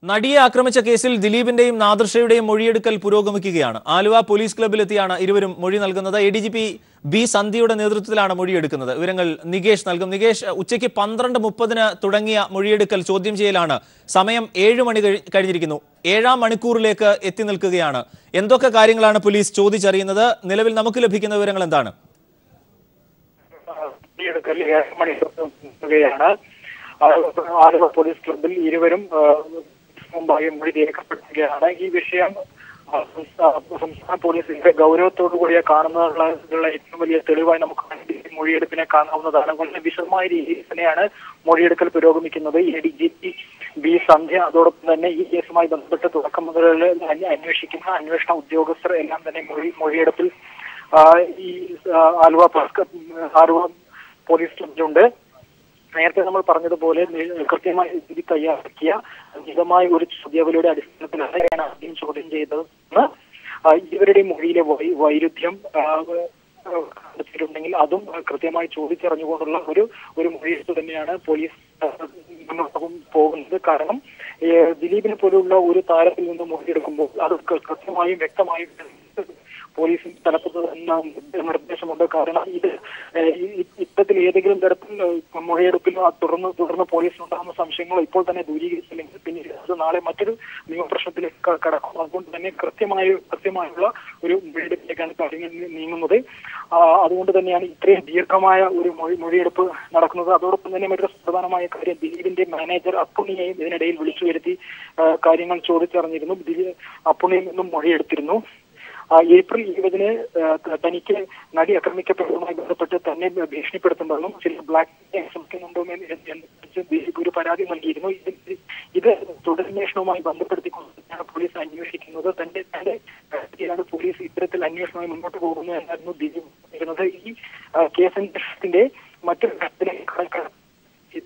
നടിയെ ആക്രമിച്ച കേസിൽ ദിലീപിന്റെയും നാദൃഷയുടെയും മൊഴിയെടുക്കൽ പുരോഗമിക്കുകയാണ്. ആലുവ പോലീസ് ക്ലബ്ബിലെത്തിയാണ് ഇരുവരും മൊഴി നൽകുന്നത്. ADGP ബി സന്ധ്യയുടെ നേതൃത്വത്തിലാണ് മൊഴിയെടുക്കുന്നത്. വിവരങ്ങൾ നികേഷ് നൽകും. നികേഷ്, ഉച്ചയ്ക്ക് 12:30 തുടങ്ങിയ മൊഴിയെടുക്കൽ ചോദ്യം ചെയ്യലാണ്. സമയം 7 മണി കഴിഞ്ഞിരിക്കുന്നു. 7-ാം മണിക്കൂറിലേക്ക് എത്തി നിൽക്കുകയാണ്. എന്തൊക്കെ കാര്യങ്ങളാണ് പോലീസ് ചോദിച്ചറിയുന്നത്? നിലവിൽ നമുക്ക് ലഭിക്കുന്ന വിവരങ്ങൾ എന്താണ്? ആലുവ പോലീസ് ക്ലബിൽ ഇരുവരും മുമ്പായി മൊഴി രേഖപ്പെടുത്തുകയാണ്. ഈ വിഷയം സംസ്ഥാന പോലീസിന്റെ ഗൗരവത്തോടുകൂടിയ കാണുന്നതിനുള്ള ഏറ്റവും വലിയ തെളിവായി നമുക്ക് മൊഴിയെടുപ്പിനെ കാണാവുന്നതാണ്. വളരെ വിശദമായ രീതിയിൽ തന്നെയാണ് മൊഴിയെടുക്കൽ പുരോഗമിക്കുന്നത്. ADGP ബി സന്ധ്യ അതോടൊപ്പം തന്നെ ഈ കേസുമായി ബന്ധപ്പെട്ട് തുടക്കം മുതൽ അന്വേഷിക്കുന്ന അന്വേഷണ ഉദ്യോഗസ്ഥർ എല്ലാം തന്നെ മൊഴിയെടുപ്പിൽ ഈ ആലുവ പോലീസ് ക്ലബിലുണ്ട്. നേരത്തെ നമ്മൾ പറഞ്ഞതുപോലെ കൃത്യമായി രീതി തയ്യാറാക്കിയ ഉചിതമായ ഒരു ചോദ്യാവലിയുടെ അടിസ്ഥാനത്തിലാണ് ആദ്യം ചോദ്യം ചെയ്തതെന്ന് ഇവരുടെ മൊഴിയിലെ വൈരുദ്ധ്യം കണ്ടെത്തിയിട്ടുണ്ടെങ്കിൽ അതും കൃത്യമായി ചോദിച്ചറിഞ്ഞുകൊണ്ടുള്ള ഒരു മൊഴിയെടുപ്പ് തന്നെയാണ് പോലീസ് മുന്നോട്ട് പോകുന്നത്. കാരണം ദിലീപിനെ പോലുള്ള ഒരു താരത്തിൽ നിന്ന് മൊഴിയെടുക്കുമ്പോൾ അത് കൃത്യമായും വ്യക്തമായും പോലീസിന് തലപ്പത്ത് നിർദ്ദേശമുണ്ട്. കാരണം ഇത് ഇത്തരത്തിൽ ഏതെങ്കിലും തരത്തിൽ മൊഴിയെടുപ്പിലോ തുടർന്ന് പോലീസിനുണ്ടാകുന്ന സംശയങ്ങളോ ഇപ്പോൾ തന്നെ ദൂരീകരിച്ചില്ലെങ്കിൽ പിന്നീട് അത് നാളെ മറ്റൊരു നിയമപ്രശ്നത്തിലേക്ക് കടക്കും. അതുകൊണ്ട് തന്നെ കൃത്യമായുള്ള ഒരു മൊഴിയെടുപ്പിലേക്കാണ് കാര്യങ്ങൾ നീങ്ങുന്നത്. അതുകൊണ്ട് തന്നെയാണ് ഇത്രയും ദീർഘമായ ഒരു മൊഴിയെടുപ്പ് നടക്കുന്നത്. അതോടൊപ്പം തന്നെ മറ്റൊരു പ്രധാനമായ കാര്യം, ദിലീപിന്റെ മാനേജർ അപ്പുണ്ണിയെയും ഇതിനിടയിൽ വിളിച്ചു വരുത്തി കാര്യങ്ങൾ ചോദിച്ചറിഞ്ഞിരുന്നു. അപ്പുണ്ണിയിൽ നിന്നും മൊഴിയെടുത്തിരുന്നു. ഏപ്രിൽ 20-ന് തനിക്ക് നടി ആക്രമിക്കപ്പെട്ടതുമായി ബന്ധപ്പെട്ട് തന്നെ ഭീഷണിപ്പെടുത്തുമ്പോഴും ചില ബ്ലാക്ക് ശ്രമിക്കുന്നുണ്ടോ എന്ന് ഒരു പരാതി നൽകിയിരുന്നു. ഇത് തുടരന്വേഷണവുമായി ബന്ധപ്പെടുത്തിക്കൊണ്ടാണ് പോലീസ് അന്വേഷിക്കുന്നത്. തന്റെ പോലീസ് ഇത്തരത്തിൽ അന്വേഷണവുമായി മുന്നോട്ട് പോകുന്നു എന്നായിരുന്നു ദിലീപ്. ഈ കേസന്വേഷണത്തിന്റെ മറ്റൊരു ഘട്ടത്തിലേക്ക്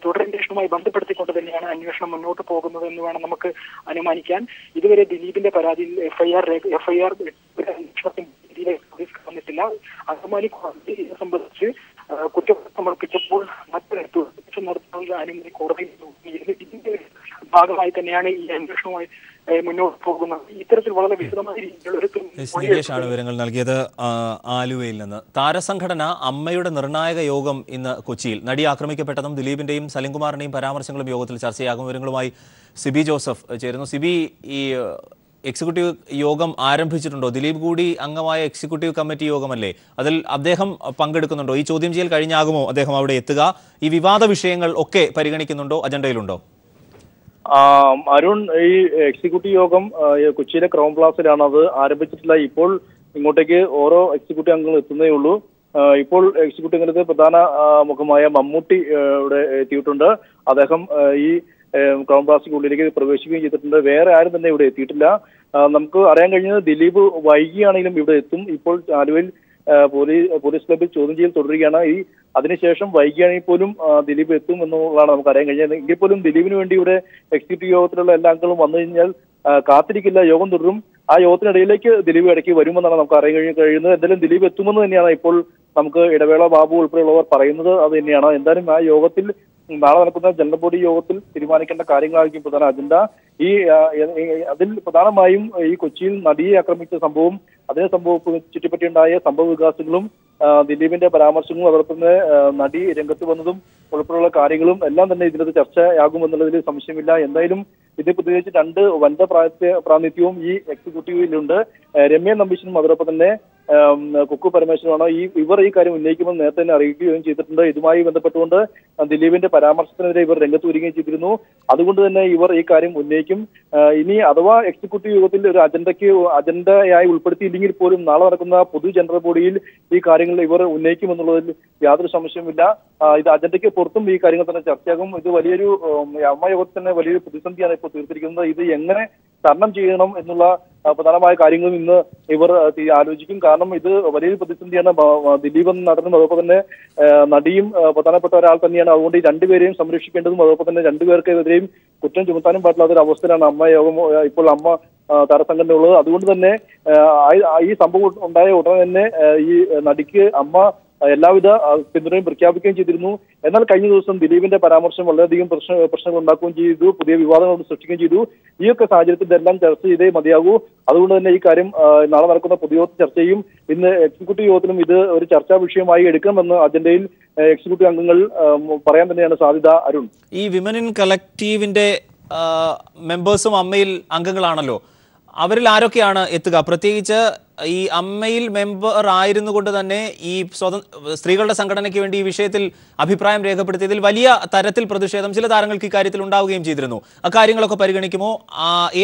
തുടരന്വേഷണവുമായി ബന്ധപ്പെടുത്തിക്കൊണ്ട് തന്നെയാണ് അന്വേഷണം മുന്നോട്ട് പോകുന്നത് എന്ന് വേണം നമുക്ക് അനുമാനിക്കാൻ. ഇതുവരെ ദിലീപിന്റെ പരാതിയിൽ എഫ്ഐആർ അന്വേഷണത്തിന്റെ പോലീസ് വന്നിട്ടില്ല. അങ്കമാലി കോടതി ഇത് സംബന്ധിച്ച് കുറ്റപത്രം സമർപ്പിച്ചപ്പോൾ മറ്റൊരു നടത്താനുള്ള അനുമതി കോടതിയിൽ ഇതിന്റെ ഭാഗമായി തന്നെയാണ് ഈ അന്വേഷണവുമായി മുന്നോട്ട് പോകുന്നത്. ഇത്തരത്തിൽ വളരെ വിശദമായ രീതിയിലാണ് വിവരങ്ങൾ നൽകിയത്. ആലുവയിൽ നിന്ന് താരസംഘടന അമ്മയുടെ നിർണായക യോഗം ഇന്ന് കൊച്ചിയിൽ. നടി ആക്രമിക്കപ്പെട്ടതും ദിലീപിന്റെയും സലിംകുമാറിന്റെയും പരാമർശങ്ങളും യോഗത്തിൽ ചർച്ചയാകും. വിവരങ്ങളുമായി സിബി ജോസഫ് ചേരുന്നു. സിബി, ഈ എക്സിക്യൂട്ടീവ് യോഗം ആരംഭിച്ചിട്ടുണ്ടോ? ദിലീപ് കൂടി അംഗമായ എക്സിക്യൂട്ടീവ് കമ്മിറ്റി യോഗമല്ലേ? അതിൽ അദ്ദേഹം പങ്കെടുക്കുന്നുണ്ടോ? ഈ ചോദ്യം ചെയ്യൽ കഴിഞ്ഞാകുമോ അദ്ദേഹം അവിടെ എത്തുക? ഈ വിവാദ വിഷയങ്ങൾ ഒക്കെ പരിഗണിക്കുന്നുണ്ടോ? അജണ്ടയിലുണ്ടോ? അരുൺ, ഈ എക്സിക്യൂട്ടീവ് യോഗം കൊച്ചിയിലെ ക്രൗൺ പ്ലാസിലാണ്. അത് ആരംഭിച്ചിട്ടില്ല. ഇപ്പോൾ ഇങ്ങോട്ടേക്ക് ഓരോ എക്സിക്യൂട്ടീവ് അംഗങ്ങൾ എത്തുന്നേ ഉള്ളൂ. ഇപ്പോൾ എക്സിക്യൂട്ടീവ് അംഗത്തെ പ്രധാന മുഖമായ മമ്മൂട്ടി ഇവിടെ എത്തിയിട്ടുണ്ട്. അദ്ദേഹം ഈ ക്രൗൺ പ്ലാസിനുള്ളിലേക്ക് പ്രവേശിക്കുകയും ചെയ്തിട്ടുണ്ട്. വേറെ ആരും തന്നെ ഇവിടെ എത്തിയിട്ടില്ല. നമുക്ക് അറിയാൻ കഴിഞ്ഞത് ദിലീപ് വൈകിയാണെങ്കിലും ഇവിടെ എത്തും. ഇപ്പോൾ ആലുവയിൽ പോലീസ് ക്ലബിൽ ചോദ്യം ചെയ്യൽ തുടരുകയാണ്. അതിനുശേഷം വൈകിയാണെങ്കിൽ പോലും ദിലീപ് എത്തും എന്നുള്ളതാണ് നമുക്ക് അറിയാൻ കഴിഞ്ഞത്. എങ്കിൽ പോലും ദിലീപിന് വേണ്ടി ഇവിടെ എക്സിക്യൂട്ടീവ് യോഗത്തിലുള്ള എല്ലാ അംഗങ്ങളും വന്നു കഴിഞ്ഞാൽ കാത്തിരിക്കില്ല, യോഗം തുടരും. ആ യോഗത്തിനിടയിലേക്ക് ദിലീപ് ഇടയ്ക്ക് വരുമെന്നാണ് നമുക്ക് അറിയാൻ കഴിയുന്നത്. എന്തായാലും ദിലീപ് എത്തുമെന്ന് തന്നെയാണ് ഇപ്പോൾ നമുക്ക് ഇടവേള ബാബു ഉൾപ്പെടെയുള്ളവർ പറയുന്നത്. അത് തന്നെയാണ്. എന്തായാലും ആ യോഗത്തിൽ നാളെ നടക്കുന്ന ജനറൽ ബോഡി യോഗത്തിൽ തീരുമാനിക്കേണ്ട കാര്യങ്ങളായിരിക്കും പ്രധാന അജണ്ട. അതിൽ പ്രധാനമായും ഈ കൊച്ചിയിൽ നടിയെ ആക്രമിച്ച സംഭവം, അതിനെ ചുറ്റിപ്പറ്റിയുണ്ടായ സംഭവ വികാസങ്ങളും ദിലീപിന്റെ പരാമർശങ്ങളും അതോടൊപ്പം തന്നെ നടി രംഗത്ത് വന്നതും ഉൾപ്പെടെയുള്ള കാര്യങ്ങളും എല്ലാം തന്നെ ഇതിനകത്ത് ചർച്ചയാകുമെന്നുള്ളതിൽ സംശയമില്ല. എന്തായാലും ഇത് പ്രത്യേകിച്ച് 2 വനിതാ പ്രാതിനിധ്യവും ഈ എക്സിക്യൂട്ടീവിലുണ്ട്. രമ്യ നമ്പീശനും അതോടൊപ്പം തന്നെ കുക്കു പരമേശ്വരനാണ്. ഇവർ ഈ കാര്യം ഉന്നയിക്കുമെന്ന് നേരത്തെ തന്നെ അറിയിക്കുകയും ചെയ്തിട്ടുണ്ട്. ഇതുമായി ബന്ധപ്പെട്ടുകൊണ്ട് ദിലീപിന്റെ പരാമർശത്തിനെതിരെ ഇവർ രംഗത്ത് വരികയും ചെയ്തിരുന്നു. അതുകൊണ്ട് തന്നെ ഇവർ ഈ കാര്യം ഉന്നയിക്കും. ഇനി അഥവാ എക്സിക്യൂട്ടീവ് യോഗത്തിൽ ഒരു അജണ്ടയായി ഉൾപ്പെടുത്തിയില്ലെങ്കിൽ പോലും നാളെ നടക്കുന്ന പൊതു ജനറൽ ബോഡിയിൽ ഈ കാര്യങ്ങൾ ഇവർ ഉന്നയിക്കുമെന്നുള്ളതിൽ യാതൊരു സംശയവുമില്ല. ഇത് അജണ്ടയ്ക്ക് പുറത്തും ഈ കാര്യങ്ങൾ തന്നെ ചർച്ചയാകും. ഇത് വലിയൊരു അമ്മ യോഗത്തിൽ തന്നെ വലിയൊരു പ്രതിസന്ധിയാണ് ഇപ്പോൾ തീർത്തിരിക്കുന്നത്. ഇത് എങ്ങനെ തരണം ചെയ്യണം എന്നുള്ള പ്രധാനമായ കാര്യങ്ങളും ഇന്ന് ഇവർ ആലോചിക്കും. കാരണം ഇത് വലിയൊരു പ്രതിസന്ധിയാണ്. ദിലീപ് എന്ന നടനും അതോടൊപ്പം തന്നെ നടിയും പ്രധാനപ്പെട്ട ഒരാൾ തന്നെയാണ്. അതുകൊണ്ട് ഈ രണ്ടുപേരെയും സംരക്ഷിക്കേണ്ടതും അതോടൊപ്പം തന്നെ രണ്ടുപേർക്കെതിരെയും കുറ്റം ചുമത്താനും പാടില്ലാത്ത ഒരു അവസ്ഥയിലാണ് അമ്മ യോഗം ഇപ്പോൾ അമ്മ താരസംഘടന ഉള്ളത്. അതുകൊണ്ട് തന്നെ ഈ സംഭവം ഉണ്ടായ ഉടനെ തന്നെ ഈ നടിക്ക് അമ്മ എല്ലാവിധ പിന്തുണയും പ്രഖ്യാപിക്കുകയും ചെയ്തിരുന്നു. എന്നാൽ കഴിഞ്ഞ ദിവസം ദിലീപിന്റെ പരാമർശം വളരെയധികം പ്രശ്നങ്ങൾ ഉണ്ടാക്കുകയും ചെയ്തു, പുതിയ വിവാദങ്ങൾ സൃഷ്ടിക്കുകയും ചെയ്തു. ഈയൊക്കെ സാഹചര്യത്തിൽ ഇതെല്ലാം ചർച്ച ചെയ്തേ മതിയാകൂ. അതുകൊണ്ട് തന്നെ ഈ കാര്യം നാളെ നടക്കുന്ന പൊതുയോഗത്തിൽ ചർച്ച ചെയ്യും. ഇന്ന് എക്സിക്യൂട്ടീവ് യോഗത്തിലും ഇത് ഒരു ചർച്ചാ വിഷയമായി എടുക്കണമെന്ന് അജണ്ടയിൽ എക്സിക്യൂട്ടീവ് അംഗങ്ങൾ പറയാൻ തന്നെയാണ് സാധ്യത. അരുൺ, ഈ വിമൻ ഇൻ കളക്റ്റീവിന്റെ മെമ്പേഴ്സും അമ്മയിൽ അംഗങ്ങളാണല്ലോ, അവരിൽ ആരൊക്കെയാണ് എത്തുക? പ്രത്യേകിച്ച് ഈ അമ്മയിൽ മെമ്പർ ആയിരുന്നു കൊണ്ട് തന്നെ ഈ സ്ത്രീകളുടെ സംഘടനയ്ക്ക് വേണ്ടി ഈ വിഷയത്തിൽ അഭിപ്രായം രേഖപ്പെടുത്തിയതിൽ വലിയ തരത്തിൽ പ്രതിഷേധം ചില താരങ്ങൾക്ക് ഇക്കാര്യത്തിൽ ഉണ്ടാവുകയും ചെയ്തിരുന്നു. അക്കാര്യങ്ങളൊക്കെ പരിഗണിക്കുമോ?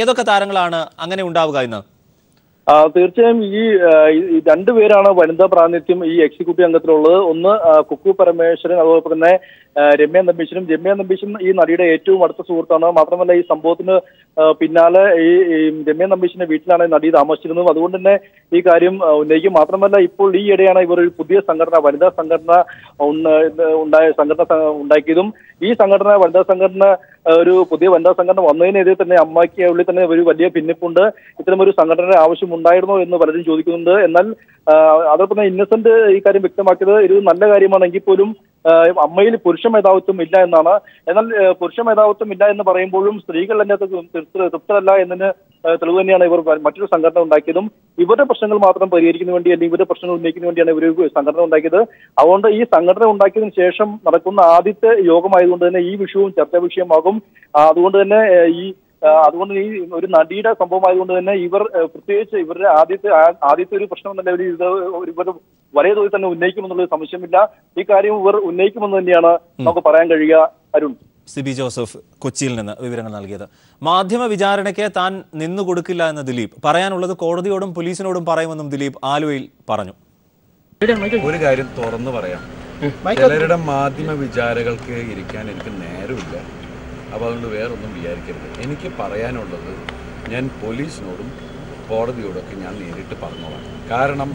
ഏതൊക്കെ താരങ്ങളാണ് അങ്ങനെ ഉണ്ടാവുക എന്ന്? തീർച്ചയായും ഈ രണ്ടുപേരാണ് വനിതാ പ്രാതിനിധ്യം ഈ എക്സിക്യൂട്ടീവ് അംഗത്തിലുള്ളത്. ഒന്ന് കുക്കു പരമേശ്വരൻ, അതുപോലെ തന്നെ രമ്യ നമ്പീശനും. രമ്യ നമ്പീശൻ ഈ നടിയുടെ ഏറ്റവും അടുത്ത സുഹൃത്താണ്. മാത്രമല്ല ഈ സംഭവത്തിന് പിന്നാലെ ഈ രമ്യ നമ്പീശന്റെ വീട്ടിലാണ് നടി താമസിച്ചിരുന്നത്. അതുകൊണ്ട് തന്നെ ഈ കാര്യം ഉന്നയിക്കും. മാത്രമല്ല ഇപ്പോൾ ഈയിടെയാണ് ഇവർ ഒരു പുതിയ സംഘടന, വനിതാ സംഘടന ഉണ്ടാക്കിയതും. ഈ സംഘടന, വനിതാ സംഘടന, ഒരു പുതിയ വനിതാ സംഘടന വന്നതിനെതിരെ തന്നെ അമ്മയ്ക്ക് ഉള്ളിൽ തന്നെ ഒരു വലിയ ഭിന്നിപ്പുണ്ട്. ഇത്തരമൊരു സംഘടനയുടെ ആവശ്യമുണ്ടായിരുന്നോ എന്ന് പലരും ചോദിക്കുന്നുണ്ട്. എന്നാൽ അതോടൊപ്പം തന്നെ ഇന്നസെന്റ് ഈ കാര്യം വ്യക്തമാക്കിയത് ഇത് നല്ല കാര്യമാണെങ്കിൽ പോലും അമ്മയിൽ പുരുഷ മേധാവിത്വം ഇല്ല എന്നാണ്. എന്നാൽ പുരുഷ മേധാവിത്വം ഇല്ല എന്ന് പറയുമ്പോഴും സ്ത്രീകൾ അതിനകത്ത് തൃപ്തരല്ല എന്നതിന് തെളിവ് തന്നെയാണ് ഇവർ മറ്റൊരു സംഘടന ഉണ്ടാക്കിയതും. ഇവരുടെ പ്രശ്നങ്ങൾ മാത്രം പരിഹരിക്കുന്നതിന് വേണ്ടി അല്ലെങ്കിൽ ഇവരുടെ പ്രശ്നങ്ങൾ ഉന്നയിക്കുന്നതിന് വേണ്ടിയാണ് ഇവർ സംഘടന ഉണ്ടാക്കിയത്. അതുകൊണ്ട് ഈ സംഘടന ഉണ്ടാക്കിയതിനു ശേഷം നടക്കുന്ന ആദ്യത്തെ യോഗമായതുകൊണ്ട് തന്നെ ഈ വിഷയവും ചർച്ചാ വിഷയമാകും. അതുകൊണ്ട് തന്നെ ഈ ഒരു നടിയുടെ സംഭവമായതുകൊണ്ട് തന്നെ ഇവർ പ്രത്യേകിച്ച് ഇവരുടെ ആദ്യത്തെ ഒരു പ്രശ്നം തന്നെ ഇവർ വലിയ തോതിൽ തന്നെ ഉന്നയിക്കുമെന്നുള്ളത് സംശയമില്ല. ഈ കാര്യം ഇവർ ഉന്നയിക്കുമെന്ന് തന്നെയാണ് നമുക്ക് പറയാൻ കഴിയുക. അരുൺ, സിബി ജോസഫ് കൊച്ചിയിൽ നിന്ന് വിവരങ്ങൾ നൽകിയത്. മാധ്യമ വിചാരണയ്ക്ക് താൻ നിന്നുകൊടുക്കില്ല എന്ന് ദിലീപ്. പറയാനുള്ളത് കോടതിയോടും പോലീസിനോടും പറയുമെന്നും ദിലീപ് ആലുവയിൽ പറഞ്ഞു. ഒരു കാര്യം തുറന്നു പറയാം, ചിലരുടെ മാധ്യമ വിചാരകൾക്ക് ഇരിക്കാൻ എനിക്ക് നേരമില്ല. അപ്പോൾ അതുകൊണ്ട് വേറൊന്നും വിചാരിക്കരുത്. എനിക്ക് പറയാനുള്ളത് ഞാൻ പോലീസിനോടും കോടതിയോടൊക്കെ ഞാൻ നേരിട്ട് പറഞ്ഞോളാം. കാരണം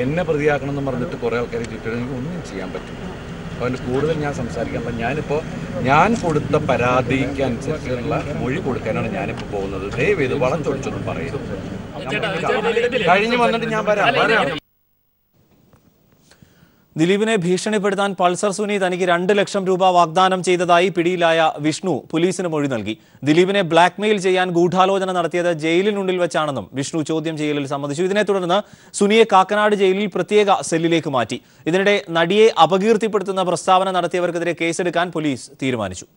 എന്നെ പ്രതിയാക്കണം എന്ന് പറഞ്ഞിട്ട് കുറേ ആൾക്കാരെ ചുറ്റും ഒന്നും ചെയ്യാൻ പറ്റില്ല. അതുകൊണ്ട് കൂടുതൽ ഞാൻ സംസാരിക്കാൻ ഞാൻ കൊടുത്ത പരാതിക്ക് അനുസരിച്ചുള്ള മൊഴി കൊടുക്കാനാണ് ഞാനിപ്പോൾ പോകുന്നത്. ദയവേത് വളം തൊടിച്ചൊന്നും പറയുന്നത്. കഴിഞ്ഞ് വന്നിട്ട് ഞാൻ വരാം. ദിലീപിനെ ഭീഷണിപ്പെടുത്താൻ പൾസർ സുനി തനിക്ക് 2 ലക്ഷം രൂപ വാഗ്ദാനം ചെയ്തതായി പിടിയിലായ വിഷ്ണു പോലീസിന് മൊഴി നൽകി. ദിലീപിനെ ബ്ലാക്ക്മെയിൽ ചെയ്യാൻ ഗൂഢാലോചന നടത്തിയത് ജയിലിനുള്ളിൽ വെച്ചാണെന്നും വിഷ്ണു ചോദ്യം ചെയ്യലിൽ സമ്മതിച്ചു. ഇതിനെ തുടർന്ന് സുനിയെ കാക്കനാട് ജയിലിൽ പ്രത്യേക സെല്ലിലേക്ക് മാറ്റി. ഇതിനിടെ നടിയെ അപകീർത്തിപ്പെടുത്തുന്ന പ്രസ്താവന നടത്തിയവർക്കെതിരെ കേസെടുക്കാൻ പോലീസ് തീരുമാനിച്ചു.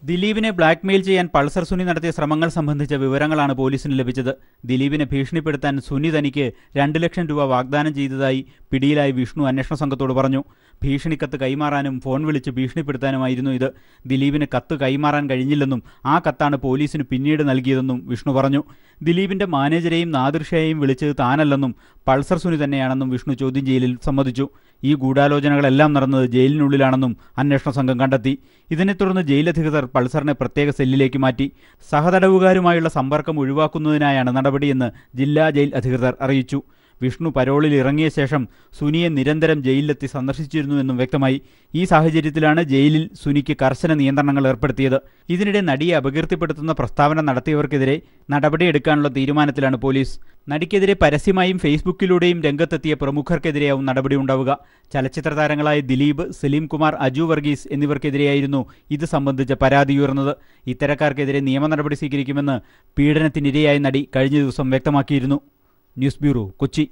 ദിലീപിനെ ബ്ലാക്ക്മെയിൽ ചെയ്യാൻ പൾസർ സുനി നടത്തിയ ശ്രമങ്ങൾ സംബന്ധിച്ച വിവരങ്ങളാണ് പോലീസിന് ലഭിച്ചത്. ദിലീപിനെ ഭീഷണിപ്പെടുത്താൻ സുനി തനിക്ക് 2 ലക്ഷം രൂപ വാഗ്ദാനം ചെയ്തതായി പിടിയിലായി വിഷ്ണു അന്വേഷണ സംഘത്തോട് പറഞ്ഞു. ഭീഷണിക്കത്ത് കൈമാറാനും ഫോൺ വിളിച്ച് ഭീഷണിപ്പെടുത്താനുമായിരുന്നു ഇത്. ദിലീപിന് കത്ത് കൈമാറാൻ കഴിഞ്ഞില്ലെന്നും ആ കത്താണ് പോലീസിന് പിന്നീട് നൽകിയതെന്നും വിഷ്ണു പറഞ്ഞു. ദിലീപിന്റെ മാനേജരെയും നാദിർഷയെയും വിളിച്ചത് താനല്ലെന്നും പൾസർ സുനി തന്നെയാണെന്നും വിഷ്ണു ചോദ്യം ചെയ്യലിൽ സമ്മതിച്ചു. ഈ ഗൂഢാലോചനകളെല്ലാം നടന്നത് ജയിലിനുള്ളിലാണെന്നും അന്വേഷണ സംഘം കണ്ടെത്തി. ഇതിനെ തുടർന്ന് ജയിലധികൃതർ പൾസറിനെ പ്രത്യേക സെല്ലിലേക്ക് മാറ്റി. സഹതടവുകാരുമായുള്ള സമ്പർക്കം ഒഴിവാക്കുന്നതിനായാണ് നടപടിയെന്ന് ജില്ലാ ജയിൽ അധികൃതർ അറിയിച്ചു. വിഷ്ണു പരോളിൽ ഇറങ്ങിയ ശേഷം സുനിയെ നിരന്തരം ജയിലിലെത്തി സന്ദർശിച്ചിരുന്നുവെന്നും വ്യക്തമായി. ഈ സാഹചര്യത്തിലാണ് ജയിലിൽ സുനിക്ക് കർശന നിയന്ത്രണങ്ങൾ ഏർപ്പെടുത്തിയത്. ഇതിനിടെ നടിയെ അപകീർത്തിപ്പെടുത്തുന്ന പ്രസ്താവന നടത്തിയവർക്കെതിരെ നടപടിയെടുക്കാനുള്ള തീരുമാനത്തിലാണ് പോലീസ്. നടിക്കെതിരെ പരസ്യമായും ഫേസ്ബുക്കിലൂടെയും രംഗത്തെത്തിയ പ്രമുഖർക്കെതിരെയാവും നടപടിയുണ്ടാവുക. ചലച്ചിത്ര താരങ്ങളായ ദിലീപ്, സലീം കുമാർ, അജു വർഗീസ് എന്നിവർക്കെതിരെയായിരുന്നു ഇത് സംബന്ധിച്ച പരാതി ഉയർന്നത്. ഇത്തരക്കാർക്കെതിരെ നിയമ നടപടി സ്വീകരിക്കുമെന്ന് പീഡനത്തിനിരയായ നടി കഴിഞ്ഞ ദിവസം വ്യക്തമാക്കിയിരുന്നു. News bureau, Kochi.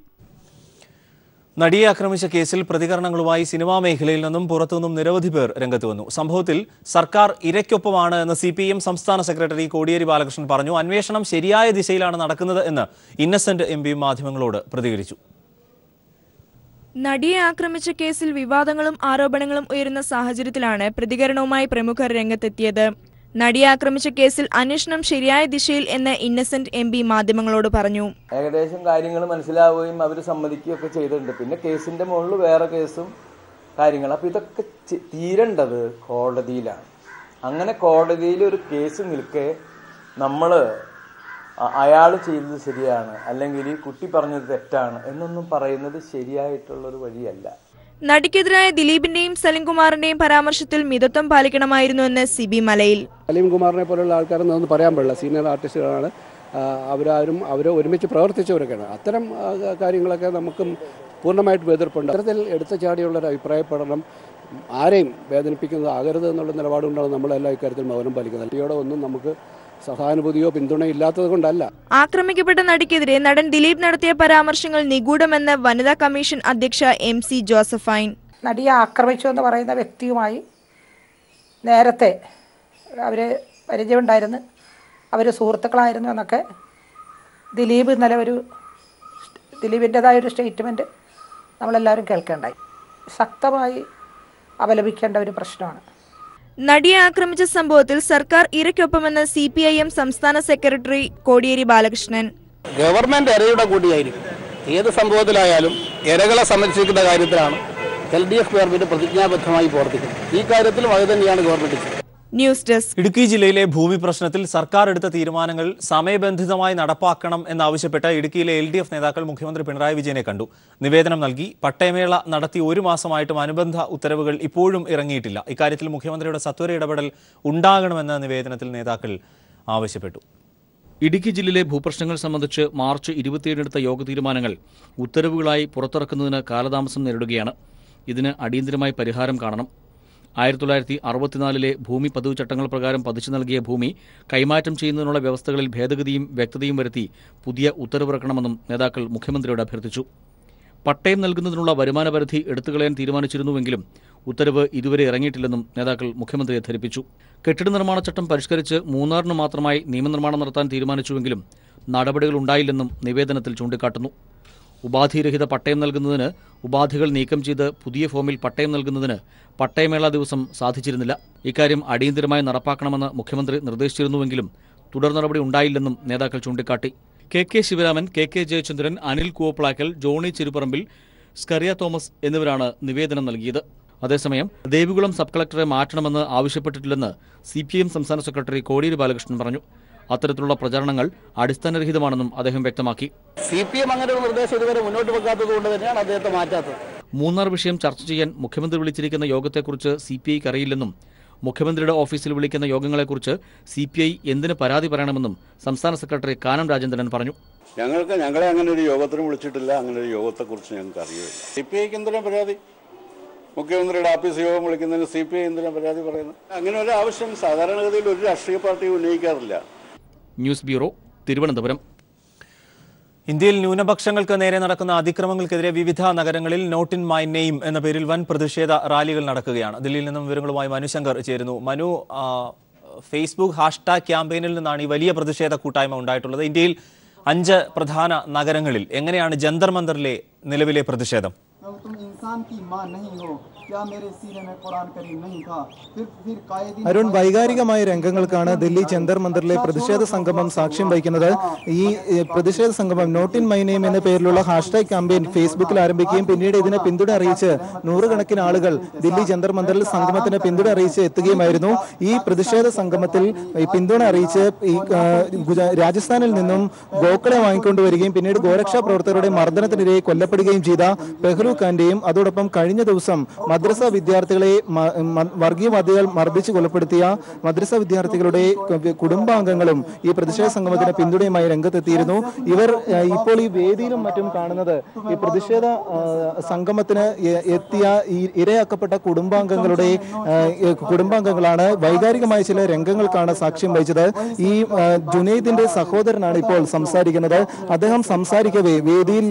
നടിയെ ആക്രമിച്ച കേസിൽ പ്രതികരണങ്ങളുമായി സിനിമാ മേഖലയിൽ നിന്നും പുറത്തുനിന്നും നിരവധി പേർ രംഗത്ത് വന്നു. സംഭവത്തിൽ സർക്കാർ ഇരയ്ക്കൊപ്പമാണ് എന്ന് CPM സംസ്ഥാന സെക്രട്ടറി കോടിയേരി ബാലകൃഷ്ണൻ പറഞ്ഞു. അന്വേഷണം ശരിയായ ദിശയിലാണ് നടക്കുന്നത് എന്ന് ഇന്നസെന്റ് MP മാധ്യമങ്ങളോട് പ്രതികരിച്ചു. നടിയെ ആക്രമിച്ച കേസിൽ വിവാദങ്ങളും ആരോപണങ്ങളും ഉയരുന്ന സാഹചര്യത്തിലാണ് പ്രതികരണവുമായി പ്രമുഖർ രംഗത്തെത്തിയത്. നടിയെ ആക്രമിച്ച കേസിൽ അന്വേഷണം ശരിയായ ദിശയിൽ എന്ന് ഇന്നസെന്റ് MP മാധ്യമങ്ങളോട് പറഞ്ഞു. ഏകദേശം കാര്യങ്ങൾ മനസ്സിലാവുകയും അവർ സമ്മതിക്കുകയൊക്കെ ചെയ്തിട്ടുണ്ട്. പിന്നെ കേസിന്റെ മുകളിൽ വേറെ കേസും കാര്യങ്ങൾ. അപ്പോൾ ഇതൊക്കെ തീരേണ്ടത് കോടതിയിലാണ്. അങ്ങനെ കോടതിയിൽ ഒരു കേസ് നിൽക്കെ നമ്മൾ അയാൾ ചെയ്തത് ശരിയാണ് അല്ലെങ്കിൽ ഈ കുട്ടി പറഞ്ഞത് തെറ്റാണ് എന്നൊന്നും പറയുന്നത് ശരിയായിട്ടുള്ളൊരു വഴിയല്ല. നടിക്കെതിരായ ദിലീപിന്റെയും സലീംകുമാറിന്റെയും പരാമർശത്തിൽ മിതത്വം പാലിക്കണമായിരുന്നുവെന്ന് സിബി മലയിൽ. സലീംകുമാറിനെ പോലുള്ള ആൾക്കാരൊന്നും പറയാൻ പാടില്ല, സീനിയർ ആർട്ടിസ്റ്റുകളാണ്. അവർ ഒരുമിച്ച് പ്രവർത്തിച്ചവരൊക്കെയാണ്. അത്തരം കാര്യങ്ങളൊക്കെ നമുക്കും പൂർണ്ണമായിട്ട് എതിർപ്പുണ്ട്. അത്തരത്തിൽ എടുത്തുചാടിയുള്ളൊരു അഭിപ്രായ പഠനം ആരെയും വേദനിപ്പിക്കുന്നതാകരുത് എന്നുള്ള നിലപാടുകൊണ്ടാണ് നമ്മളെല്ലാം ഇക്കാര്യത്തിൽ മൗനം പാലിക്കുന്നത്. കുട്ടിയോടെ ഒന്നും നമുക്ക് സഹാനുഭൂതിയോ പിന്തുണയോ ഇല്ലാത്തത് കൊണ്ടല്ല. ആക്രമിക്കപ്പെട്ട നടിക്കെതിരെ നടൻ ദിലീപ് നടത്തിയ പരാമർശങ്ങൾ നിഗൂഢമെന്ന് വനിതാ കമ്മീഷൻ അധ്യക്ഷ MC ജോസഫൈൻ. നടിയെ ആക്രമിച്ചു എന്ന് പറയുന്ന വ്യക്തിയുമായി നേരത്തെ അവർ പരിചയമുണ്ടായിരുന്നു, അവർ സുഹൃത്തുക്കളായിരുന്നു എന്നൊക്കെ ദിലീപ് ഇന്നലെ ദിലീപിൻ്റെതായൊരു സ്റ്റേറ്റ്മെൻറ്റ് നമ്മളെല്ലാവരും കേൾക്കേണ്ടായി. ശക്തമായി അപലപിക്കേണ്ട ഒരു പ്രശ്നമാണ്. നടിയെ ആക്രമിച്ച സംഭവത്തിൽ സർക്കാർ ഇരയ്ക്കൊപ്പമെന്ന് CPIM സംസ്ഥാന സെക്രട്ടറി കോടിയേരി ബാലകൃഷ്ണൻ. ഗവൺമെന്റ് ഇരയുടെ കൂടിയായിരിക്കും. ഏത് സംഭവത്തിലായാലും ഇരകളെ സംരക്ഷിക്കുന്ന കാര്യത്തിലാണ് LDF ഗവൺമെന്റ് പ്രതിജ്ഞാബദ്ധമായി പ്രവർത്തിക്കുന്നത്. ഈ കാര്യത്തിലും അത് തന്നെയാണ് ഗവൺമെന്റ്. News desk. ഇടുക്കി ജില്ലയിലെ ഭൂമി പ്രശ്നത്തിൽ സർക്കാർ എടുത്ത തീരുമാനങ്ങൾ സമയബന്ധിതമായി നടപ്പാക്കണം എന്നാവശ്യപ്പെട്ട് ഇടുക്കിയിലെ LDF നേതാക്കൾ മുഖ്യമന്ത്രി പിണറായി വിജയനെ കണ്ടു. നിവേദനം നൽകി. പട്ടയമേള നടത്തി 1 മാസമായിട്ടും അനുബന്ധ ഉത്തരവുകൾ ഇപ്പോഴും ഇറങ്ങിയിട്ടില്ല. ഇക്കാര്യത്തിൽ മുഖ്യമന്ത്രിയുടെ സത്വര ഇടപെടൽ ഉണ്ടാകണമെന്ന് നിവേദനത്തിൽ നേതാക്കൾ ആവശ്യപ്പെട്ടു. ഇടുക്കി ജില്ലയിലെ ഭൂപ്രശ്നങ്ങൾ സംബന്ധിച്ച് മാർച്ച് 27 എടുത്ത യോഗ തീരുമാനങ്ങൾ ഉത്തരവുകളായി പുറത്തിറക്കുന്നതിന് കാലതാമസം നേരിടുകയാണ്. ഇതിന് അടിയന്തരമായി പരിഹാരം കാണണം. 1964 ഭൂമി പതിവ് ചട്ടങ്ങൾ പ്രകാരം പതിച്ചു നൽകിയ ഭൂമി കൈമാറ്റം ചെയ്യുന്നതിനുള്ള വ്യവസ്ഥകളിൽ ഭേദഗതിയും വ്യക്തതയും വരുത്തി പുതിയ ഉത്തരവിറക്കണമെന്നും നേതാക്കൾ മുഖ്യമന്ത്രിയോട് അഭ്യർത്ഥിച്ചു. പട്ടയം നൽകുന്നതിനുള്ള വരുമാന പരിധി എടുത്തുകളയാൻ തീരുമാനിച്ചിരുന്നുവെങ്കിലും ഉത്തരവ് ഇതുവരെ ഇറങ്ങിയിട്ടില്ലെന്നും നേതാക്കൾ മുഖ്യമന്ത്രിയെ ധരിപ്പിച്ചു. കെട്ടിട നിർമ്മാണ ചട്ടം പരിഷ്കരിച്ച് മൂന്നാറിന് മാത്രമായി നിയമനിർമ്മാണം നടത്താൻ തീരുമാനിച്ചുവെങ്കിലും നടപടികളുണ്ടായില്ലെന്നും നിവേദനത്തിൽ ചൂണ്ടിക്കാട്ടുന്നു. ഉപാധിരഹിത പട്ടയം നൽകുന്നതിന് ഉപാധികൾ നീക്കം ചെയ്ത് പുതിയ ഫോമിൽ പട്ടയം നൽകുന്നതിന് പട്ടയമേള ദിവസം സാധിച്ചിരുന്നില്ല. ഇക്കാര്യം അടിയന്തരമായി നടപ്പാക്കണമെന്ന് മുഖ്യമന്ത്രി നിർദ്ദേശിച്ചിരുന്നുവെങ്കിലും തുടർ നടപടി ഉണ്ടായില്ലെന്നും നേതാക്കൾ ചൂണ്ടിക്കാട്ടി. KK Sivaraman, KK Jayachandran, Anil Koovaplakkal, Johnny Cheruparambil, Scaria Thomas എന്നിവരാണ് നിവേദനം നൽകിയത്. അതേസമയം ദേവികുളം സബ് കളക്ടറെ മാറ്റണമെന്ന് ആവശ്യപ്പെട്ടിട്ടില്ലെന്ന് CPIM സംസ്ഥാന സെക്രട്ടറി കോടിയേരി ബാലകൃഷ്ണൻ പറഞ്ഞു. അത്തരത്തിലുള്ള പ്രചാരണങ്ങൾ അടിസ്ഥാനരഹിതമാണെന്നും അദ്ദേഹം വ്യക്തമാക്കി. CPM അങ്ങനെ ഒരു നിർദ്ദേശം ഇതുവരെ മുന്നോട്ട് വെക്കാത്തത് കൊണ്ട് തന്നെയാണ് അദ്ദേഹത്തെ മാറ്റാത്തത്. മൂന്നാർ വിഷയം ചർച്ച ചെയ്യാൻ മുഖ്യമന്ത്രി വിളിച്ചിരിക്കുന്ന യോഗത്തെക്കുറിച്ച് CPIക്ക് അറിയില്ലെന്നും മുഖ്യമന്ത്രിയുടെ ഓഫീസിൽ വിളിക്കുന്ന യോഗങ്ങളെക്കുറിച്ച് CPI എന്തിന് പരാതി പറയണമെന്നും സംസ്ഥാന സെക്രട്ടറി കാനം രാജേന്ദ്രൻ പറഞ്ഞു. ഞങ്ങളെ അങ്ങനെ ഒരു യോഗത്തിന് വിളിച്ചിട്ടില്ല. അങ്ങനെ ഒരു യോഗത്തെക്കുറിച്ച് ഞങ്ങൾക്ക് അറിയില്ല. CPIക്ക് എന്തിനാ പരാതി? മുഖ്യമന്ത്രിയുടെ ഓഫീസ് യോഗം വിളിക്കുന്നതിന് CPI എന്തിനാ പരാതി പറയുന്നത്? അങ്ങനെ ഒരു ആവശ്യം സാധാരണഗതിയിൽ ഒരു രാഷ്ട്രീയ പാർട്ടി ഉന്നയിക്കാറില്ല. News bureau, Thiruvananthapuram. ഇന്ത്യയിൽ ന്യൂനപക്ഷങ്ങൾക്ക് നേരെ നടക്കുന്ന അതിക്രമങ്ങൾക്കെതിരെ വിവിധ നഗരങ്ങളിൽ നോട്ട് ഇൻ മൈ നെയിം എന്ന പേരിൽ വൻ പ്രതിഷേധ റാലികൾ നടക്കുകയാണ്. ദില്ലിയിൽ നിന്നും വിവരങ്ങളുമായി മനുശങ്കർ ചേരുന്നു. മനു, ഫേസ്ബുക്ക് #, ക്യാമ്പയിനിൽ നിന്നാണ് ഈ വലിയ പ്രതിഷേധ കൂട്ടായ്മ ഉണ്ടായിട്ടുള്ളത്. ഇന്ത്യയിൽ 5 പ്രധാന നഗരങ്ങളിൽ എങ്ങനെയാണ് ജന്തർ മന്ദറിലെ നിലവിലെ പ്രതിഷേധം? അരുൺ, വൈകാരികമായ രംഗങ്ങൾക്കാണ് ദില്ലി ജന്തർ മന്ദിറിലെ പ്രതിഷേധ സംഗമം സാക്ഷ്യം വഹിക്കുന്നത്. ഈ പ്രതിഷേധ സംഗമം നോട്ട് ഇൻ മൈ നെയിം എന്ന പേരിലുള്ള # ക്യാമ്പയിൻ ഫേസ്ബുക്കിൽ ആരംഭിക്കുകയും പിന്നീട് ഇതിനെ പിന്തുണ അറിയിച്ച് നൂറുകണക്കിന് ആളുകൾ ദില്ലി ജന്തർ മന്ദിറിൽ സംഗമത്തിന് പിന്തുണ അറിയിച്ച് എത്തുകയുമായിരുന്നു. ഈ പ്രതിഷേധ സംഗമത്തിൽ പിന്തുണ അറിയിച്ച് ഈ രാജസ്ഥാനിൽ നിന്നും ഗോക്കളെ വാങ്ങിക്കൊണ്ടുവരികയും പിന്നീട് ഗോരക്ഷാ പ്രവർത്തകരുടെ മർദ്ദനത്തിനിരെ കൊല്ലപ്പെടുകയും ചെയ്ത പെഹ്ലു ഖാന്റെയും അതോടൊപ്പം കഴിഞ്ഞ ദിവസം മദ്രസ വിദ്യാർത്ഥികളെ വർഗീയവാദികൾ മർദ്ദിച്ച് കൊലപ്പെടുത്തിയ മദ്രസ വിദ്യാർത്ഥികളുടെ കുടുംബാംഗങ്ങളും ഈ പ്രതിഷേധ സംഗമത്തിന് പിന്തുണയുമായി രംഗത്തെത്തിയിരുന്നു. ഇവർ ഇപ്പോൾ ഈ വേദിയിലും മറ്റും കാണുന്നത് ഈ പ്രതിഷേധ സംഗമത്തിന് എത്തിയ ഈ ഇരയാക്കപ്പെട്ട കുടുംബാംഗങ്ങളാണ്. വൈകാരികമായ ചില രംഗങ്ങൾക്കാണ് സാക്ഷ്യം വഹിച്ചത്. ഈ ജുനൈദിന്റെ സഹോദരനാണ് ഇപ്പോൾ സംസാരിക്കുന്നത്. അദ്ദേഹം വേദിയിൽ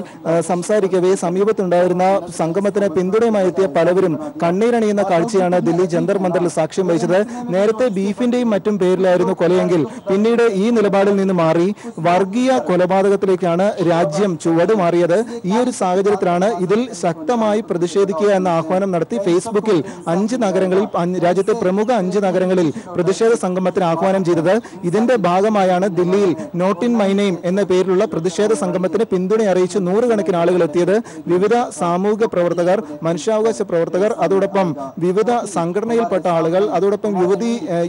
സംസാരിക്കവേ സമീപത്തുണ്ടായിരുന്ന സംഗമത്തിന് പിന്തുണയുമായി എത്തിയ പലവരും കണ്ണീരണിയുന്ന കാഴ്ചയാണ് ദില്ലി ജന്തർ മന്ദിറിൽ സാക്ഷ്യം വഹിച്ചത്. നേരത്തെ ബീഫിന്റെയും മറ്റും പേരിലായിരുന്നു കൊലയെങ്കിൽ പിന്നീട് ഈ നിലപാടിൽ നിന്ന് മാറി വർഗീയ കൊലപാതകത്തിലേക്കാണ് രാജ്യം ചുവടുമാറിയത്. ഈ ഒരു സാഹചര്യത്തിലാണ് ഇതിൽ ശക്തമായി പ്രതിഷേധിക്കുക എന്ന ആഹ്വാനം നടത്തി ഫേസ്ബുക്കിൽ 5 നഗരങ്ങളിൽ, രാജ്യത്തെ പ്രമുഖ 5 നഗരങ്ങളിൽ പ്രതിഷേധ സംഗമത്തിന് ആഹ്വാനം ചെയ്തത്. ഇതിന്റെ ഭാഗമായാണ് ദില്ലിയിൽ നോട്ട് ഇൻ മൈ നെയിം എന്ന പേരിലുള്ള പ്രതിഷേധ സംഗമത്തിന് പിന്തുണ അറിയിച്ച് നൂറുകണക്കിന് ആളുകൾ എത്തിയത്. വിവിധ സാമൂഹിക സാമൂഹിക പ്രവർത്തകർ, മനുഷ്യാവകാശ പ്രവർത്തകർ, അതോടൊപ്പം വിവിധ സംഘടനയിൽപ്പെട്ട ആളുകൾ, അതോടൊപ്പം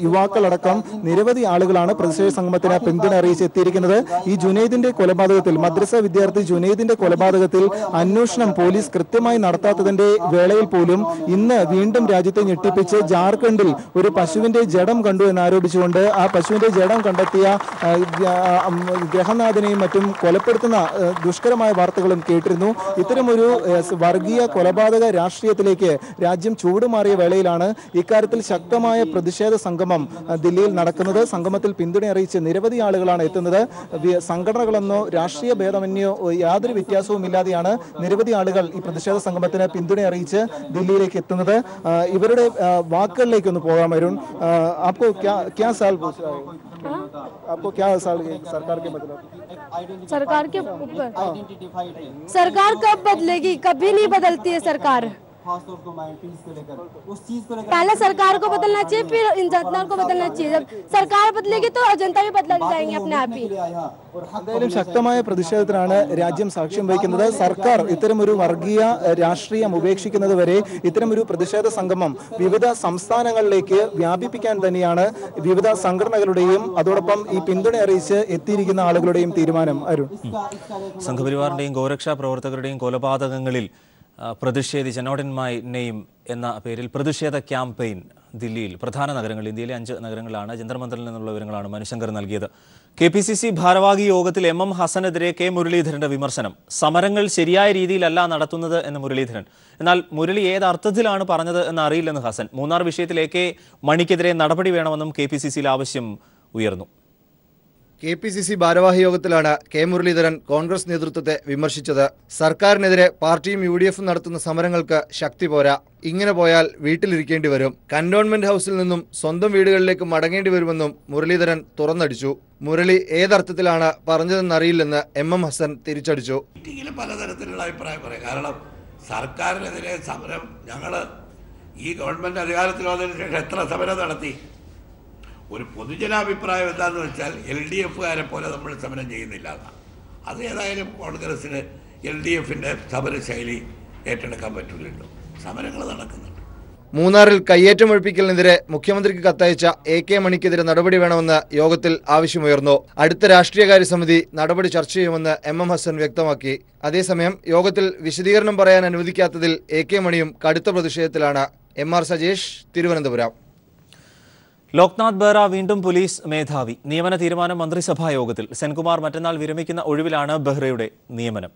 യുവാക്കളടക്കം നിരവധി ആളുകളാണ് പ്രതിഷേധ സംഗമത്തിന് പിന്തുണ അറിയിച്ച് എത്തിയിരിക്കുന്നത്. ഈ ജുനൈദിന്റെ കൊലപാതകത്തിൽ, മദ്രസ വിദ്യാർത്ഥി ജുനൈദിന്റെ കൊലപാതകത്തിൽ അന്വേഷണം പോലീസ് കൃത്യമായി നടത്താത്തതിന്റെ വേളയിൽ പോലും ഇന്ന് വീണ്ടും രാജ്യത്തെ ഞെട്ടിപ്പിച്ച് ജാർഖണ്ഡിൽ ഒരു പശുവിന്റെ ജഡം കണ്ടു എന്നാരോപിച്ചുകൊണ്ട് ആ പശുവിന്റെ ജഡം കണ്ടെത്തിയ ഗ്രഹനാഥനെയും മറ്റും കൊലപ്പെടുത്തുന്ന ദുഷ്കരമായ വാർത്തകളും കേട്ടിരുന്നു. ഇത്തരമൊരു വർഗീയ കൊലപാതക രാഷ്ട്രീയത്തിലേക്ക് രാജ്യം ചൂടുമാറിയ വേളയിലാണ് ഇക്കാര്യത്തിൽ ശക്തമായ പ്രതിഷേധ സംഗമം ദില്ലിയിൽ നടക്കുന്നത്. സംഗമത്തിൽ പിന്തുണ അറിയിച്ച് നിരവധി ആളുകളാണ് എത്തുന്നത്. സംഘടനകളെന്നോ രാഷ്ട്രീയ ഭേദമന്യോ യാതൊരു വ്യത്യാസവും ഇല്ലാതെയാണ് നിരവധി ആളുകൾ ഈ പ്രതിഷേധ സംഗമത്തിന് പിന്തുണ അറിയിച്ച് ദില്ലിയിലേക്ക് എത്തുന്നത്. ഇവരുടെ വാക്കുകളിലേക്ക് ഒന്ന് പോകാം. അരുൺ, आपको क्या साल आपको क्या साल सरकार के मतलब सरकार के ऊपर सरकार कब बदलेगी? कभी नहीं बदलती है सरकार। पहले सरकार को बदलना चाहिए, फिर जनता को बदलना चाहिए. जब सरकार बदलेगी तो जनता भी बदल जाएंगे अपने आप ही. എന്തായാലും ശക്തമായ പ്രതിഷേധത്തിനാണ് രാജ്യം സാക്ഷ്യം വഹിക്കുന്നത്. സർക്കാർ ഇത്തരമൊരു വർഗീയ രാഷ്ട്രീയം ഉപേക്ഷിക്കുന്നത് വരെ ഇത്തരമൊരു പ്രതിഷേധ സംഗമം വിവിധ സംസ്ഥാനങ്ങളിലേക്ക് വ്യാപിപ്പിക്കാൻ തന്നെയാണ് വിവിധ സംഘടനകളുടെയും അതോടൊപ്പം ഈ പിന്തുണ അറിയിച്ച് എത്തിയിരിക്കുന്ന ആളുകളുടെയും തീരുമാനം. അരുൺ, സംഘപരിവാറിന്റെയും ഗോരക്ഷാ പ്രവർത്തകരുടെയും കൊലപാതകങ്ങളിൽ പ്രതിഷേധിച്ച നോട്ട് ഇൻ മൈ നെയിം എന്ന പേരിൽ പ്രതിഷേധ ക്യാമ്പയിൻ ദില്ലിയിൽ പ്രധാന നഗരങ്ങൾ, ഇന്ത്യയിലെ 5 നഗരങ്ങളാണ്. ജന്തർ മന്ദറിൽ നിന്നുള്ള വിവരങ്ങളാണ് മനുശങ്കർ നൽകിയത്. KPCC ഭാരവാഹി യോഗത്തിൽ MM ഹസനെതിരെ K മുരളീധരന്റെ വിമർശനം. സമരങ്ങൾ ശരിയായ രീതിയിലല്ല നടത്തുന്നത് എന്ന് മുരളീധരൻ. എന്നാൽ മുരളി ഏതർത്ഥത്തിലാണ് പറഞ്ഞത് എന്ന് അറിയില്ലെന്ന് ഹസൻ. മൂന്നാർ വിഷയത്തിൽ AK മണിക്കെതിരെ നടപടി വേണമെന്നും KPCCയിൽ ആവശ്യം ഉയർന്നു. KPCC ഭാരവാഹി യോഗത്തിലാണ് K മുരളീധരൻ കോൺഗ്രസ് നേതൃത്വത്തെ വിമർശിച്ചത്. സർക്കാരിനെതിരെ പാർട്ടിയും UDF നടത്തുന്ന സമരങ്ങൾക്ക് ശക്തി പോരാ. ഇങ്ങനെ പോയാൽ വീട്ടിലിരിക്കേണ്ടി വരും. കന്റോൺമെന്റ് ഹൗസിൽ നിന്നും സ്വന്തം വീടുകളിലേക്ക് മടങ്ങേണ്ടി വരുമെന്നും മുരളീധരൻ തുറന്നടിച്ചു. മുരളി ഏതർത്ഥത്തിലാണ് പറഞ്ഞതെന്നറിയില്ലെന്ന് MM ഹസൻ തിരിച്ചടിച്ചു. പലതരത്തിലുള്ള അഭിപ്രായം പറയാം. കാരണം സർക്കാരിനെതിരെ സമരം ഞങ്ങൾ ഈ ഗവൺമെന്റ് അധികാരത്തിൽ വന്നതിന് ശേഷം എത്ര സമരം നടത്തി? ഒരു പൊതുജനാഭിപ്രായം എന്താണെന്ന് വെച്ചാൽ LDFകാരെ പോലെ നമ്മൾ സമരം ചെയ്യുന്നില്ല എന്നാണ്. അത് ഏതായാലും കോൺഗ്രസിന് LDFിൻ്റെ സമരശൈലി ഏറ്റെടുക്കാൻ പറ്റില്ലല്ലോ. സമരങ്ങൾ നടക്കുന്നുണ്ട്. മൂന്നാറിൽ കയ്യേറ്റമൊഴിപ്പിക്കലിനെതിരെ മുഖ്യമന്ത്രിക്ക് കത്തയച്ച AK മണിക്കെതിരെ നടപടി വേണമെന്ന് യോഗത്തിൽ ആവശ്യമുയർന്നു. അടുത്ത രാഷ്ട്രീയകാര്യ സമിതി നടപടി ചർച്ച ചെയ്യുമെന്ന് MM ഹസൻ വ്യക്തമാക്കി. അതേസമയം യോഗത്തിൽ വിശദീകരണം പറയാൻ അനുവദിക്കാത്തതിൽ AK മണിയും കടുത്ത പ്രതിഷേധത്തിലാണ്. MR സജേഷ്, തിരുവനന്തപുരം. ലോക്നാഥ് ബെഹ്റ വീണ്ടും പോലീസ് മേധാവി. നിയമന തീരുമാനം മന്ത്രിസഭാ യോഗത്തിൽ. സെൻകുമാർ മറ്റന്നാൾ വിരമിക്കുന്ന ഒഴിവിലാണ് ബെഹ്റയുടെ നിയമനം.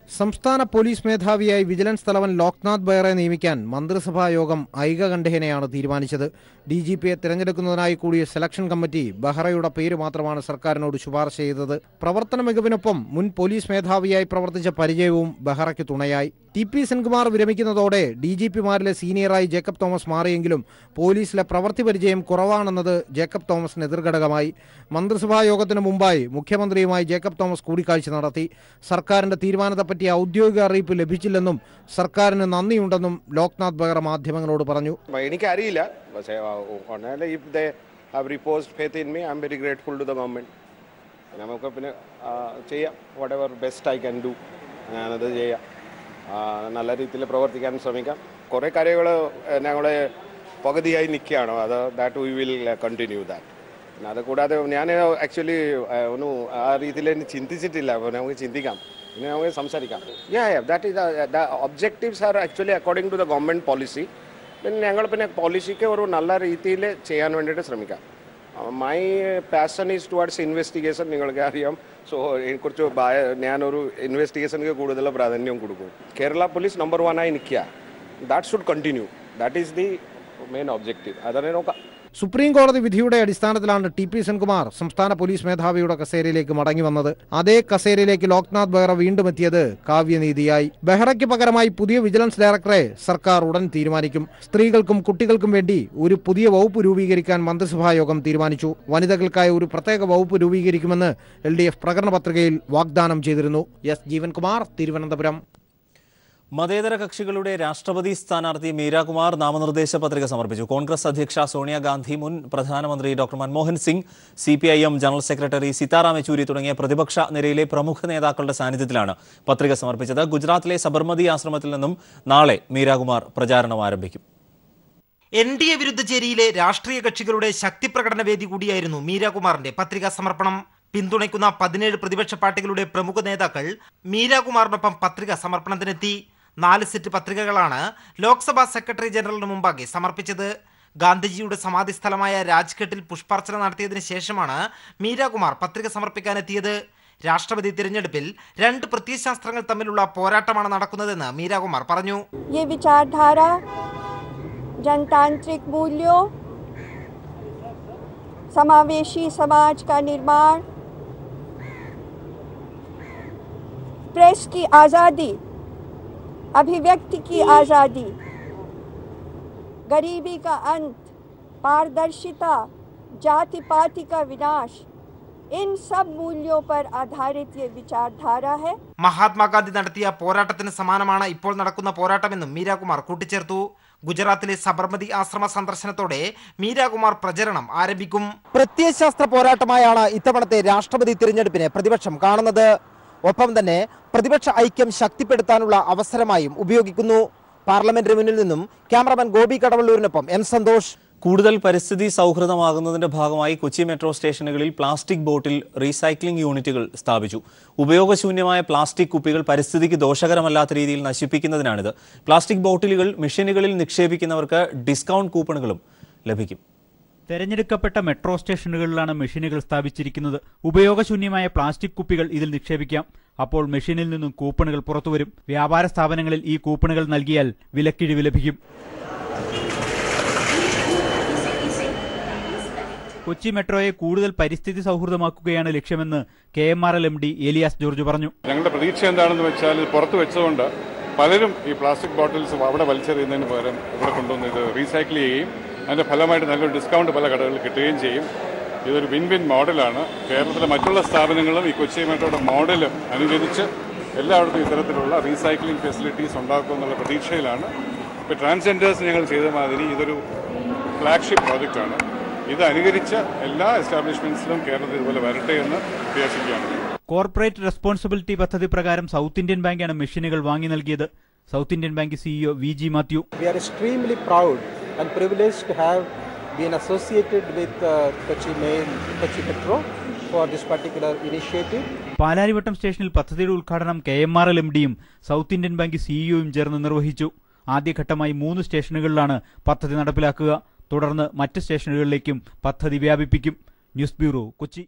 സംസ്ഥാന പോലീസ് മേധാവിയായി വിജിലൻസ് തലവൻ ലോക്നാഥ് ബെഹ്റയെ നിയമിക്കാൻ മന്ത്രിസഭാ യോഗം ഐകകണ്ഠേനയാണ് തീരുമാനിച്ചത്. DGPയെ തിരഞ്ഞെടുക്കുന്നതിനായി കൂടിയ സെലക്ഷൻ കമ്മിറ്റി ബെഹ്റയുടെ പേര് മാത്രമാണ് സർക്കാരിനോട് ശുപാർശ ചെയ്തത്. പ്രവർത്തന മികവിനൊപ്പം മുൻ പോലീസ് മേധാവിയായി പ്രവർത്തിച്ച പരിചയവും ബെഹ്റയ്ക്ക് തുണയായി. TP സെൻകുമാർ വിരമിക്കുന്നതോടെ DGPമാരിലെ സീനിയറായി ജേക്കബ് തോമസ് മാറിയെങ്കിലും പോലീസിലെ പ്രവൃത്തി പരിചയം കുറവാണെന്നത് ജേക്കബ് തോമസിന് എതിർഘടകമായി. മന്ത്രിസഭാ യോഗത്തിന് മുമ്പായി മുഖ്യമന്ത്രിയുമായി ജേക്കബ് തോമസ് കൂടിക്കാഴ്ച നടത്തി. സർക്കാരിന്റെ തീരുമാനത്തെപ്പറ്റി ഔദ്യോഗിക അറിയിപ്പ് ലഭിച്ചില്ലെന്നും സർക്കാരിന് നന്ദിയുണ്ടെന്നും ലോക്നാഥ് ബെഹ്റ മാധ്യമങ്ങളോട് പറഞ്ഞു. എനിക്കറിയില്ല, പക്ഷേ if they have reposed faith in me, I am very grateful to the government. നമുക്ക് പിന്നെ ചെയ്യാം, what best I can do, ഞാനത് ചെയ്യാം. നല്ല രീതിയിൽ പ്രവർത്തിക്കാൻ ശ്രമിക്കാം. കുറേ കാര്യങ്ങൾ ഞങ്ങളെ പകുതിയായി നിൽക്കുകയാണോ, അത് that we will continue that. പിന്നെ അത് കൂടാതെ ഞാൻ ആക്ച്വലി ഒന്നും ആ രീതിയിൽ ചിന്തിച്ചിട്ടില്ല. അപ്പോൾ നമുക്ക് ചിന്തിക്കാം, പിന്നെ നമുക്ക് സംസാരിക്കാം. That is the objectives are actually according to the government policy. പിന്നെ ഞങ്ങൾ പിന്നെ പോളിസിക്ക് ഒരു നല്ല രീതിയിൽ ചെയ്യാൻ വേണ്ടിയിട്ട് ശ്രമിക്കാം. My passion is towards investigation. നിങ്ങൾക്ക് അറിയാം. സോ ഇതിനെക്കുറിച്ച് ഞാനൊരു ഇൻവെസ്റ്റിഗേഷന് കൂടുതൽ പ്രാധാന്യം കൊടുക്കും. കേരള പോലീസ് നമ്പർ 1 ആയി നിൽക്കുക. That should continue. That is the main objective. അതന്നെ നോക്കാം. സുപ്രീം കോടതി വിധിയുടെ അടിസ്ഥാനത്തിലാണ് TP സെൻകുമാർ സംസ്ഥാന പോലീസ് മേധാവിയുടെ കസേരയിലേക്ക് മടങ്ങി വന്നത്. അതേ കസേരയിലേക്ക് ലോക്നാഥ് ബെഹ്റ വീണ്ടും എത്തിയത് കാവ്യനീതിയായി. ബെഹ്റയ്ക്ക് പകരമായി പുതിയ വിജിലൻസ് ഡയറക്ടറെ സർക്കാർ ഉടൻ തീരുമാനിക്കും. സ്ത്രീകൾക്കും കുട്ടികൾക്കും വേണ്ടി ഒരു പുതിയ വകുപ്പ് രൂപീകരിക്കാൻ മന്ത്രിസഭാ യോഗം തീരുമാനിച്ചു. വനിതകൾക്കായി ഒരു പ്രത്യേക വകുപ്പ് രൂപീകരിക്കുമെന്ന് LDF പ്രകടന പത്രികയിൽ വാഗ്ദാനം ചെയ്തിരുന്നു. S ജീവൻകുമാർ, തിരുവനന്തപുരം. മതേതര കക്ഷികളുടെ രാഷ്ട്രപതി സ്ഥാനാർത്ഥി മീരാകുമാർ നാമനിർദ്ദേശ പത്രിക സമർപ്പിച്ചു. കോൺഗ്രസ് അധ്യക്ഷ സോണിയാഗാന്ധി, മുൻ പ്രധാനമന്ത്രി doctor Manmohan Singh, CPIM general secretary Sitaram Yechury തുടങ്ങിയ പ്രതിപക്ഷ നിരയിലെ പ്രമുഖ നേതാക്കളുടെ സാന്നിധ്യത്തിലാണ് പത്രിക സമർപ്പിച്ചത്. ഗുജറാത്തിലെ സബർമതി ആശ്രമത്തിൽ നിന്നും നാളെ മീരാകുമാർ പ്രചാരണം ആരംഭിക്കും. NDA വിരുദ്ധ ചേരിയിലെ രാഷ്ട്രീയ കക്ഷികളുടെ ശക്തിപ്രകടന വേദി കൂടിയായിരുന്നു മീരാകുമാറിന്റെ പത്രികാ സമർപ്പണം. പിന്തുണയ്ക്കുന്ന 17 പ്രതിപക്ഷ പാർട്ടികളുടെ പ്രമുഖ നേതാക്കൾ മീരാകുമാറിനൊപ്പം പത്രിക സമർപ്പണത്തിനെത്തി. 4 സെറ്റ് പത്രികകളാണ് ലോക്സഭാ സെക്രട്ടറി ജനറലിന് മുമ്പാകെ സമർപ്പിച്ചത്. ഗാന്ധിജിയുടെ സമാധി സ്ഥലമായ രാജ്ഘട്ടിൽ പുഷ്പാർച്ചന നടത്തിയതിനു ശേഷമാണ് മീരാകുമാർ പത്രിക സമർപ്പിക്കാനെത്തിയത്. രാഷ്ട്രപതി തിരഞ്ഞെടുപ്പിൽ 2 പ്രത്യയശാസ്ത്രങ്ങൾ തമ്മിലുള്ള പോരാട്ടമാണ് നടക്കുന്നതെന്ന് മീരാകുമാർ പറഞ്ഞു. जनतांत्रिक मूल्यों, समावेशी समाज का निर्माण, प्रेस की आज़ादी, अभिव्यक्ति की आज़ादी, गरीबी का अंत, पारदर्शिता, जाति पाति का विनाश, इन सब मूल्यों पर आधारित ये विचारधारा है. മഹാത്മാഗാന്ധി നടത്തിയ പോരാട്ടത്തിന് സമാനമാണ് ഇപ്പോൾ നടക്കുന്ന പോരാട്ടമെന്നും മീരാകുമാർ കൂട്ടിച്ചേർത്തു. ഗുജറാത്തിലെ സബർമതി ആശ്രമ സന്ദർശനത്തോടെ മീരാകുമാർ പ്രചരണം ആരംഭിക്കും. പ്രത്യയശാസ്ത്ര പോരാട്ടമായാണ് ഇത്തവണത്തെ രാഷ്ട്രപതി തിരഞ്ഞെടുപ്പിനെ പ്രതിപക്ഷം കാണുന്നത്. ഒപ്പം തന്നെ പ്രതിപക്ഷ ഐക്യം ശക്തിപ്പെടുത്താനുള്ള അവസരമായും ഉപയോഗിക്കുന്നു. പാർലമെന്റിന് മുന്നിൽ നിന്നും ക്യാമറമാൻ ഗോപി കടവള്ളൂരിനൊപ്പം M. സന്തോഷ്. കൂടുതൽ പരിസ്ഥിതി സൗഹൃദമാകുന്നതിന്റെ ഭാഗമായി കൊച്ചി മെട്രോ സ്റ്റേഷനുകളിൽ പ്ലാസ്റ്റിക് ബോട്ടിൽ റീസൈക്ലിംഗ് യൂണിറ്റുകൾ സ്ഥാപിച്ചു. ഉപയോഗശൂന്യമായ പ്ലാസ്റ്റിക് കുപ്പികൾ പരിസ്ഥിതിക്ക് ദോഷകരമല്ലാത്ത രീതിയിൽ നശിപ്പിക്കുന്നതിനാണിത്. പ്ലാസ്റ്റിക് ബോട്ടിലുകൾ മെഷീനുകളിൽ നിക്ഷേപിക്കുന്നവർക്ക് ഡിസ്കൗണ്ട് കൂപ്പണുകളും ലഭിക്കും. തെരഞ്ഞെടുക്കപ്പെട്ട മെട്രോ സ്റ്റേഷനുകളിലാണ് മെഷീനുകൾ സ്ഥാപിച്ചിരിക്കുന്നത്. ഉപയോഗശൂന്യമായ പ്ലാസ്റ്റിക് കുപ്പികൾ ഇതിൽ നിക്ഷേപിക്കാം. അപ്പോൾ മെഷീനിൽ നിന്നും കൂപ്പണുകൾ പുറത്തുവരും. വ്യാപാര സ്ഥാപനങ്ങളിൽ ഈ കൂപ്പണുകൾ നൽകിയാൽ വിലക്കിഴിവ് ലഭിക്കും. കൊച്ചി മെട്രോയെ കൂടുതൽ പരിസ്ഥിതി സൗഹൃദമാക്കുകയാണ് ലക്ഷ്യമെന്ന് KMRL MD ഏലിയാസ് ജോർജ് പറഞ്ഞു. ഞങ്ങളുടെ പ്രതീക്ഷ എന്താണെന്ന് വെച്ചാൽ പുറത്ത് വെച്ചതുകൊണ്ട് പലരും ഈ പ്ലാസ്റ്റിക് ബോട്ടിൽസ് അവിടെ വലിച്ചെറിയുന്നതിന് പകരം ഇവിടെ കൊണ്ടുവന്ന് ഇത് റീസൈക്കിൾ ചെയ്യുകയും അതിന്റെ ഫലമായിട്ട് നല്ലൊരു ഡിസ്കൗണ്ട് പല കടകളിൽ കിട്ടുകയും ചെയ്യും. ഇതൊരു വിൻ വിൻ മോഡലാണ്. കേരളത്തിലെ മറ്റുള്ള സ്ഥാപനങ്ങളും ഈ കൊച്ചി മെട്രോയുടെ മോഡൽ അനുകരിച്ച് എല്ലായിടത്തും ഇത്തരത്തിലുള്ള റീസൈക്ലിംഗ് ഫെസിലിറ്റീസ് ഉണ്ടാക്കുമെന്നുള്ള പ്രതീക്ഷയിലാണ്. ഇപ്പോൾ ട്രാൻസ്ജെൻഡേഴ്സ് ഞങ്ങൾ ചെയ്ത മാതിരി ഇതൊരു ഫ്ലാഗ്ഷിപ്പ് പ്രോജക്റ്റാണ്. ഇത് അനുകരിച്ച് എല്ലാ എസ്റ്റാബ്ലിഷ്മെന്റ്സിലും കേരളത്തിൽ ഇതുപോലെ വരട്ടെ എന്ന് പ്രത്യാശിക്കുകയാണ്. കോർപ്പറേറ്റ് റെസ്പോൺസിബിലിറ്റി പദ്ധതി പ്രകാരം സൗത്ത് ഇന്ത്യൻ ബാങ്കാണ് മെഷീനുകൾ വാങ്ങി നൽകിയത്. South Indian bank CEO VG Mathew. We are extremely proud and privileged to have been associated with Kochi Metro for this particular initiative. Palarivattom സ്റ്റേഷനിൽ പദ്ധതിയുടെ ഉദ്ഘാടനം KMRL MDയും സൗത്ത് ഇന്ത്യൻ ബാങ്ക് CEOയും ചേർന്ന് നിർവഹിച്ചു. ആദ്യഘട്ടമായി 3 സ്റ്റേഷനുകളിലാണ് പദ്ധതി നടപ്പിലാക്കുക. തുടർന്ന് മറ്റ് സ്റ്റേഷനുകളിലേക്കും പദ്ധതി വ്യാപിപ്പിക്കും. News bureau, Kochi.